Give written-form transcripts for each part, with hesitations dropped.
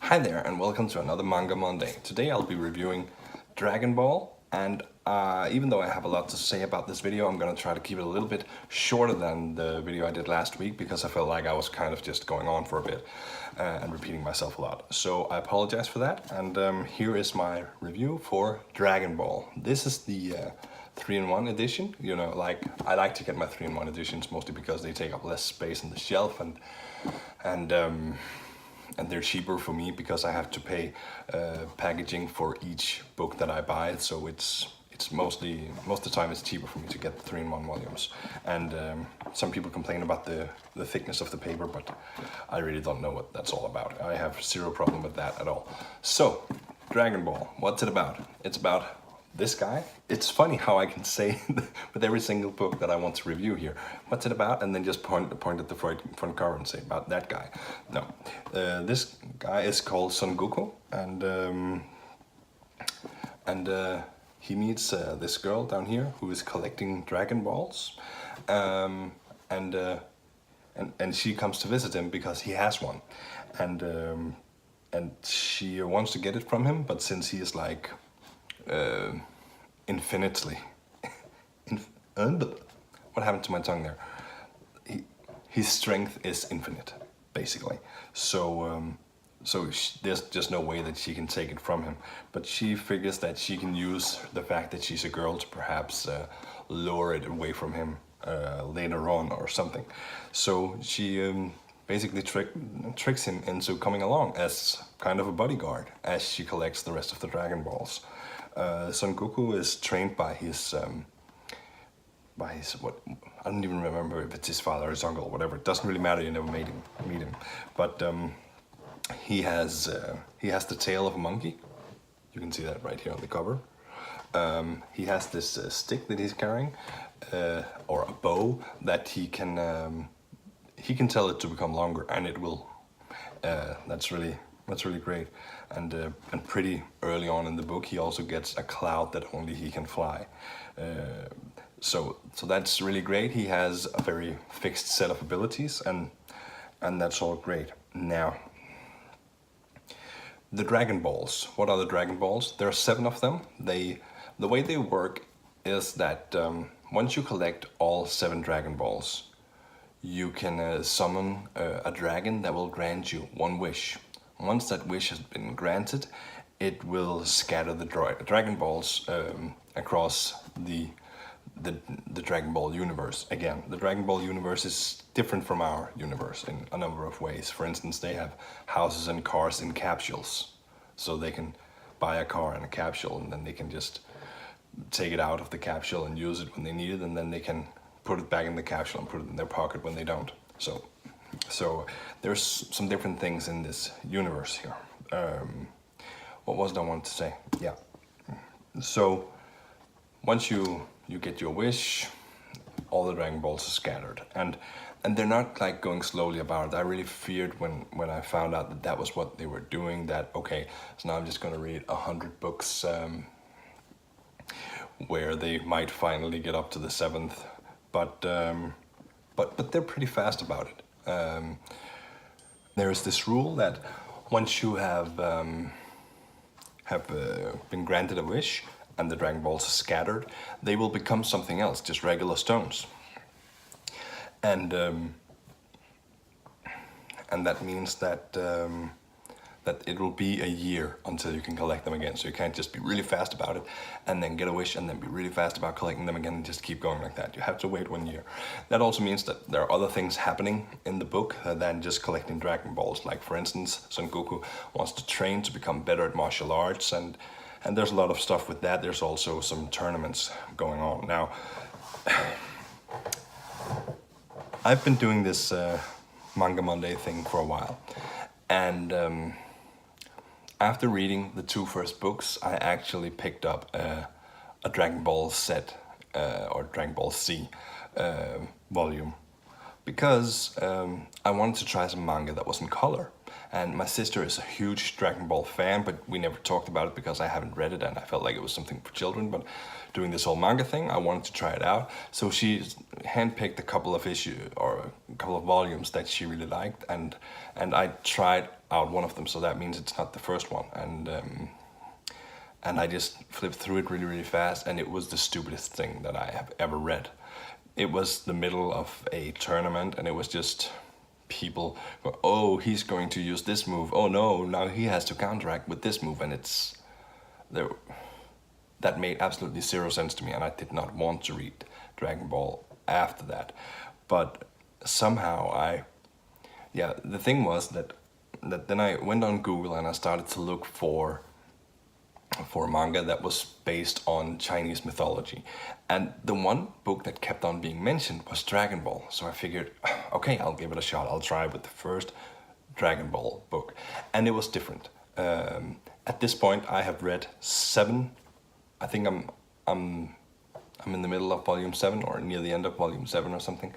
Hi there and welcome to another Manga Monday. Today I'll be reviewing Dragon Ball, and even though I have a lot to say about this video, I'm gonna try to keep it a little bit shorter than the video I did last week because I felt like I was kind of just going on for a bit and repeating myself a lot. So I apologize for that, and here is my review for Dragon Ball. This is the 3-in-1 edition. You know, like I like to get my 3-in-1 editions mostly because they take up less space on the shelf and they're cheaper for me because I have to pay packaging for each book that I buy. So it's most of the time it's cheaper for me to get the 3-in-1 volumes. And some people complain about the thickness of the paper, but I really don't know what that's all about. I have zero problem with that at all. So Dragon Ball, what's it about? It's about this guy. It's funny how I can say with every single book that I want to review here, what's it about, and then just point at the front cover and say about that guy. No, this guy is called Son Goku, and he meets this girl down here who is collecting Dragon Balls, and she comes to visit him because he has one, and she wants to get it from him, but since he is like infinitely what happened to my tongue there? His strength is infinite, basically. So there's just no way that she can take it from him. But she figures that she can use the fact that she's a girl to perhaps lure it away from him later on or something. So she basically tricks him into coming along as kind of a bodyguard as she collects the rest of the Dragon Balls. Son Goku is trained by his what, I don't even remember if it's his father or his uncle or whatever. It doesn't really matter, you never meet him. But he has the tail of a monkey. You can see that right here on the cover. He has this stick that he's carrying, or a bow that he can tell it to become longer, and it will. That's really great. And pretty early on in the book, he also gets a cloud that only he can fly. So that's really great. He has a very fixed set of abilities, and that's all great. Now, the Dragon Balls. What are the Dragon Balls? There are 7 of them. The way they work is that once you collect all 7 Dragon Balls, you can summon a dragon that will grant you one wish. Once that wish has been granted, it will scatter the Dragon Balls across the Dragon Ball universe. Again, the Dragon Ball universe is different from our universe in a number of ways. For instance, they have houses and cars in capsules. So they can buy a car in a capsule, and then they can just take it out of the capsule and use it when they need it, and then they can put it back in the capsule and put it in their pocket when they don't. So there's some different things in this universe here. What was it I wanted to say? Yeah. So once you get your wish, all the Dragon Balls are scattered, and they're not like going slowly about it. I really feared when I found out that was what they were doing, that okay, so now I'm just gonna read 100 books where they might finally get up to the 7th, but they're pretty fast about it. There is this rule that once you have been granted a wish and the Dragon Balls are scattered, they will become something else, just regular stones. And that means that it will be a year until you can collect them again. So you can't just be really fast about it and then get a wish and then be really fast about collecting them again and just keep going like that. You have to wait 1 year. That also means that there are other things happening in the book than just collecting Dragon Balls. Like for instance, Son Goku wants to train to become better at martial arts, and there's a lot of stuff with that. There's also some tournaments going on. Now, I've been doing this Manga Monday thing for a while, and after reading the 2 first books, I actually picked up a Dragon Ball set or Dragon Ball Z volume because I wanted to try some manga that was in color. And my sister is a huge Dragon Ball fan, but we never talked about it because I haven't read it and I felt like it was something for children. But doing this whole manga thing, I wanted to try it out. So she handpicked a couple of issues or a couple of volumes that she really liked, and I tried out one of them. So that means it's not the first one, and I just flipped through it really, really fast, and it was the stupidest thing that I have ever read. It was the middle of a tournament, and it was just people go, oh, he's going to use this move. Oh no, now he has to counteract with this move, and it's there. That made absolutely zero sense to me, and I did not want to read Dragon Ball after that. But somehow the thing was that then I went on Google and I started to look for manga that was based on Chinese mythology. And the one book that kept on being mentioned was Dragon Ball. So I figured, okay, I'll give it a shot. I'll try with the first Dragon Ball book. And it was different. At this point, I have read 7. I think I'm in the middle of volume 7 or near the end of volume 7 or something.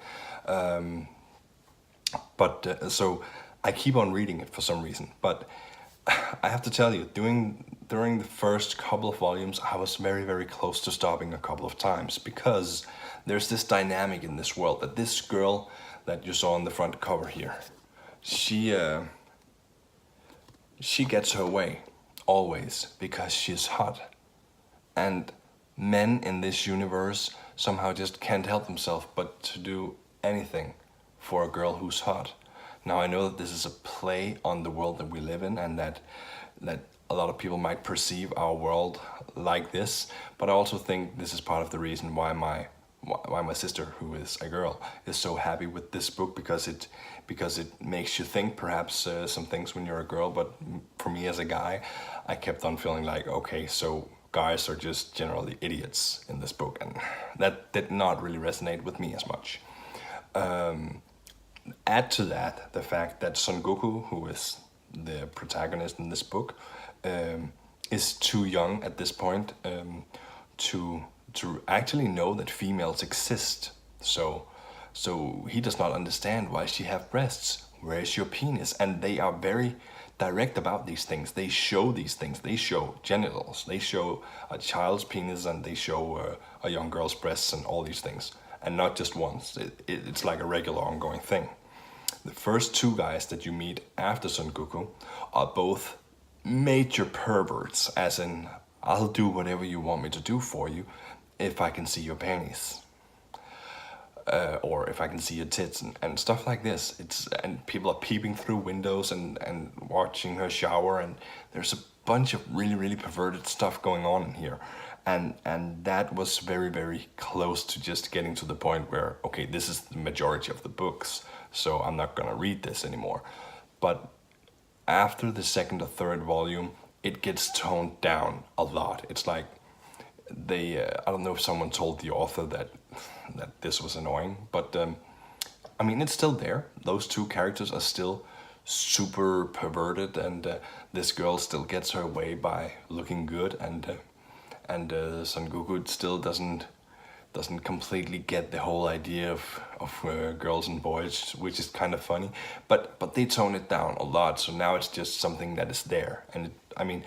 So I keep on reading it for some reason. But I have to tell you, during the first couple of volumes, I was very, very close to stopping a couple of times, because there's this dynamic in this world that this girl that you saw on the front cover here, she gets her way always because she's hot, and men in this universe somehow just can't help themselves but to do anything for a girl who's hot. Now, I know that this is a play on the world that we live in, and that a lot of people might perceive our world like this, but I also think this is part of the reason why my sister, who is a girl, is so happy with this book, because it makes you think perhaps some things when you're a girl. But for me as a guy, I kept on feeling like, okay, so guys are just generally idiots in this book, and that did not really resonate with me as much. Add to that the fact that Son Goku, who is the protagonist in this book, is too young at this point to actually know that females exist. So he does not understand why she have breasts. Where is your penis? And they are very direct about these things. They show these things. They show genitals. They show a child's penis, and they show a young girl's breasts, and all these things. And not just once. It's like a regular ongoing thing. The first 2 guys that you meet after Son Goku are both major perverts, as in, I'll do whatever you want me to do for you if I can see your panties. Or if I can see your tits, and stuff like this. And people are peeping through windows and watching her shower, and there's a bunch of really, really perverted stuff going on in here. And that was very, very close to just getting to the point where, okay, this is the majority of the books, so I'm not gonna read this anymore. But after the second or third volume, it gets toned down a lot. It's like I don't know if someone told the author that this was annoying, but I mean, it's still there. Those 2 characters are still super perverted, and this girl still gets her way by looking good, and Son Goku still doesn't completely get the whole idea of girls and boys, which is kind of funny. But they tone it down a lot, so now it's just something that is there. And I mean,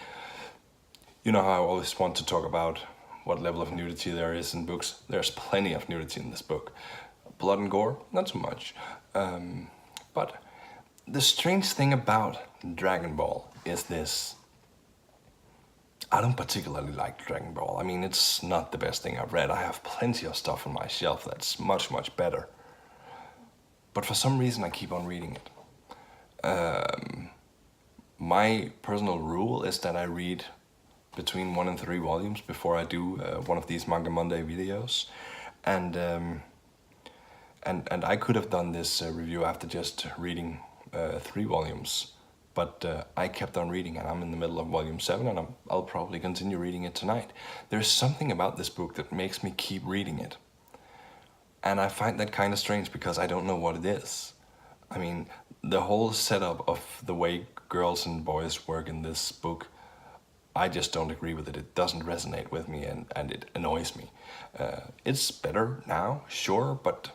you know how I always want to talk about what level of nudity there is in books. There's plenty of nudity in this book. Blood and gore, not so much. But the strange thing about Dragon Ball is this. I don't particularly like Dragon Ball. I mean, it's not the best thing I've read. I have plenty of stuff on my shelf that's much, much better. But for some reason, I keep on reading it. My personal rule is that I read between 1 and 3 volumes before I do one of these Manga Monday videos. And I could have done this review after just reading 3 volumes. But I kept on reading, and I'm in the middle of volume 7, and I'll probably continue reading it tonight. There's something about this book that makes me keep reading it. And I find that kind of strange, because I don't know what it is. I mean, the whole setup of the way girls and boys work in this book, I just don't agree with it. It doesn't resonate with me, and it annoys me. It's better now, sure, but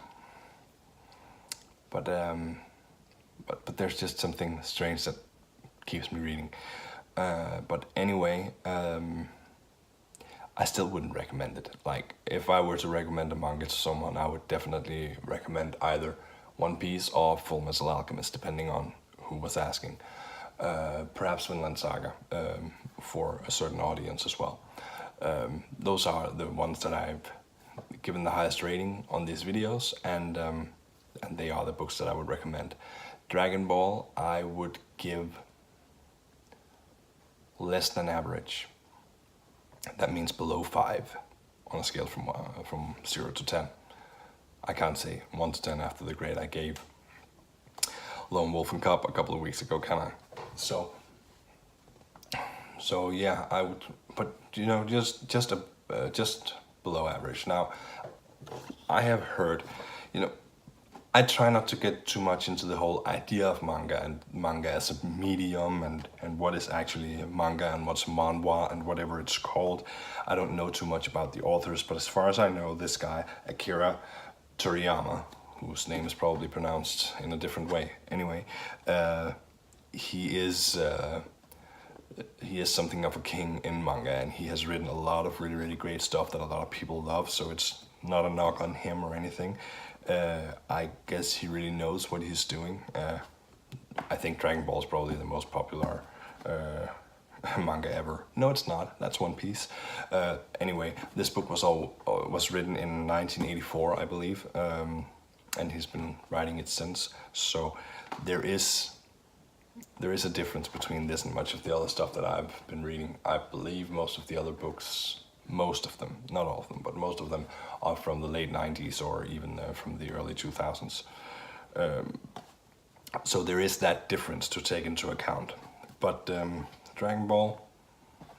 there's just something strange that keeps me reading. But anyway, I still wouldn't recommend it. Like, if I were to recommend a manga to someone, I would definitely recommend either One Piece or Full Metal Alchemist, depending on who was asking. Perhaps Vinland Saga, for a certain audience as well. Those are the ones that I've given the highest rating on these videos, and they are the books that I would recommend. Dragon Ball, I would give less than average. That means below 5 on a scale from 0 to 10. I can't say 1 to 10 after the grade I gave Lone Wolf and Cub a couple of weeks ago, can I? So yeah, I would, but you know, just below average. Now, I have heard, you know, I try not to get too much into the whole idea of manga and manga as a medium and what is actually manga and what's manhwa and whatever it's called. I don't know too much about the authors, but as far as I know, this guy, Akira Toriyama, whose name is probably pronounced in a different way. Anyway, he is something of a king in manga, and he has written a lot of really, really great stuff that a lot of people love, so it's not a knock on him or anything. I guess he really knows what he's doing. I think Dragon Ball is probably the most popular manga ever. No, it's not. That's One Piece. Anyway, this book was written in 1984, I believe, and he's been writing it since. So there is a difference between this and much of the other stuff that I've been reading. I believe most of the other books, most of them, not all of them, but most of them are from the late 90s or even from the early 2000s. So there is that difference to take into account. But Dragon Ball,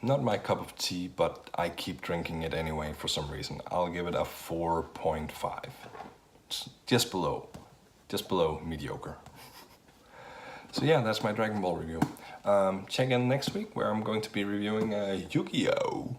not my cup of tea, but I keep drinking it anyway for some reason. I'll give it a 4.5. It's just below mediocre. So yeah, that's my Dragon Ball review. Check in next week where I'm going to be reviewing Yu-Gi-Oh!